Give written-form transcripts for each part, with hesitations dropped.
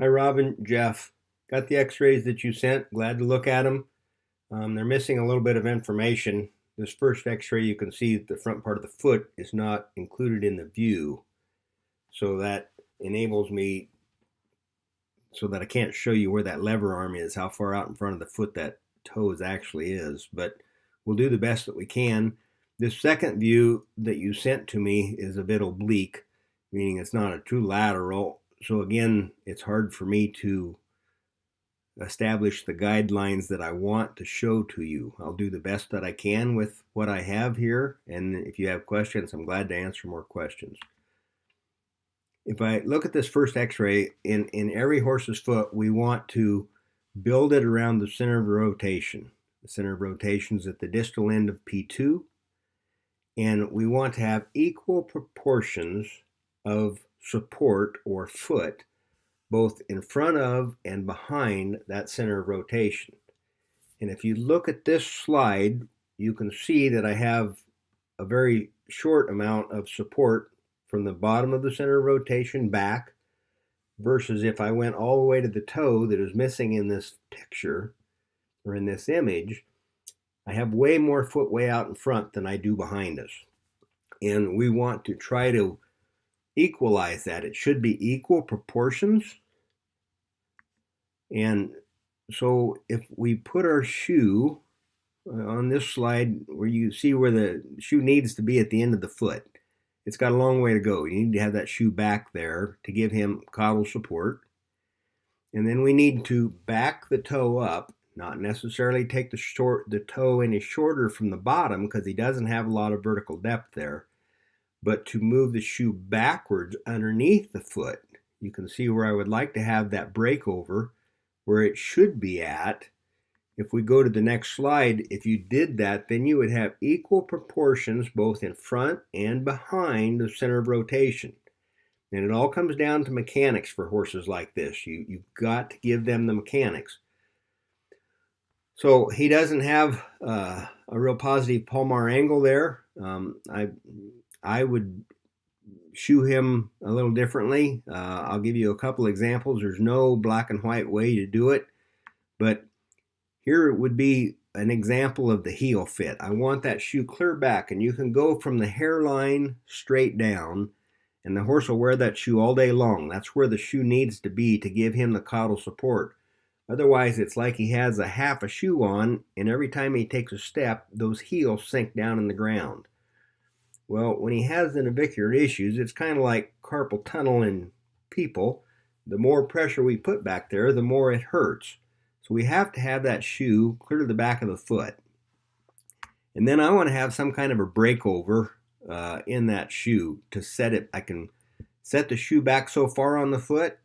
Hi, Robin, Jeff. Got the x-rays that you sent. Glad to look at them. They're missing a little bit of information. This first x-ray, you can see the front part of the foot is not included in the view. So that enables me so that I can't show you where that lever arm is, how far out in front of the foot that toe actually is. But we'll do the best that we can. This second view that you sent to me is a bit oblique, meaning it's not a true lateral. So again, it's hard for me to establish the guidelines that I want to show to you. I'll do the best that I can with what I have here, and if you have questions, I'm glad to answer more questions. If I look at this first x-ray, in every horse's foot, we want to build it around the center of rotation. The center of rotation is at the distal end of P2, and we want to have equal proportions of support or foot both in front of and behind that center of rotation. And if you look at this slide, you can see that I have a very short amount of support from the bottom of the center of rotation back, versus if I went all the way to the toe that is missing in this picture or in this image, I have way more foot way out in front than I do behind us. And we want to try to equalize that. It should be equal proportions. And so if we put our shoe on this slide where you see where the shoe needs to be at the end of the foot, it's got a long way to go. You need to have that shoe back there to give him caudal support. And then we need to back the toe up, not necessarily take the toe any shorter from the bottom because he doesn't have a lot of vertical depth there, but to move the shoe backwards underneath the foot. You can see where I would like to have that breakover where it should be at. If we go to the next slide, if you did that, then you would have equal proportions both in front and behind the center of rotation. And it all comes down to mechanics for horses like this. You've got to give them the mechanics. So he doesn't have a real positive palmar angle there. I would shoe him a little differently. I'll give you a couple examples. There's no black and white way to do it, but here would be an example of the heel fit. I want that shoe clear back, and you can go from the hairline straight down, and the horse will wear that shoe all day long. That's where the shoe needs to be to give him the caudal support. Otherwise, it's like he has a half a shoe on, and every time he takes a step, those heels sink down in the ground. Well, when he has the navicular issues, it's kind of like carpal tunnel in people. The more pressure we put back there, the more it hurts. So we have to have that shoe clear to the back of the foot. And then I want to have some kind of a breakover in that shoe to set it. I can set the shoe back so far on the foot,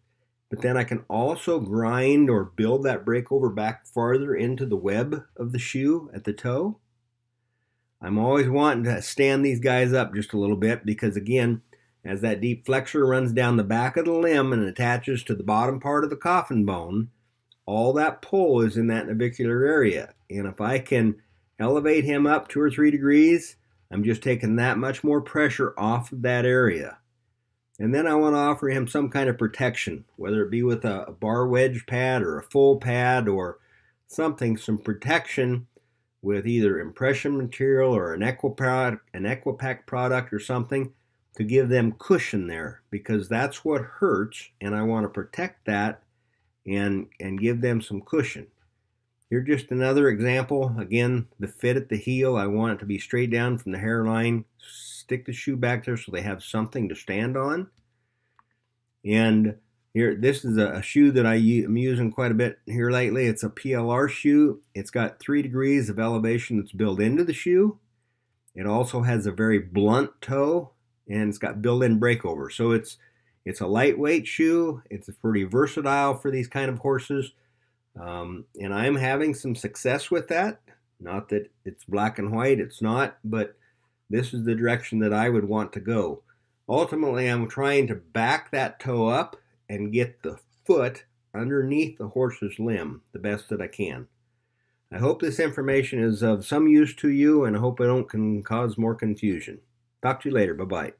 but then I can also grind or build that breakover back farther into the web of the shoe at the toe. I'm always wanting to stand these guys up just a little bit because, again, as that deep flexor runs down the back of the limb and attaches to the bottom part of the coffin bone, all that pull is in that navicular area. And if I can elevate him up 2 or 3 degrees, I'm just taking that much more pressure off of that area. And then I want to offer him some kind of protection, whether it be with a bar wedge pad or a full pad or something, some protection with either impression material or an Equipack product or something to give them cushion there, because that's what hurts, and I want to protect that and give them some cushion. Here's just another example. Again, the fit at the heel, I want it to be straight down from the hairline. Stick the shoe back there so they have something to stand on. And here, this is a shoe that I'm using quite a bit here lately. It's a PLR shoe. It's got 3 degrees of elevation that's built into the shoe. It also has a very blunt toe, and it's got built-in breakover. So it's a lightweight shoe. It's pretty versatile for these kind of horses. And I'm having some success with that. Not that it's black and white, it's not, but this is the direction that I would want to go. Ultimately, I'm trying to back that toe up and get the foot underneath the horse's limb the best that I can. I hope this information is of some use to you, and I hope it don't cause more confusion. Talk to you later. Bye-bye.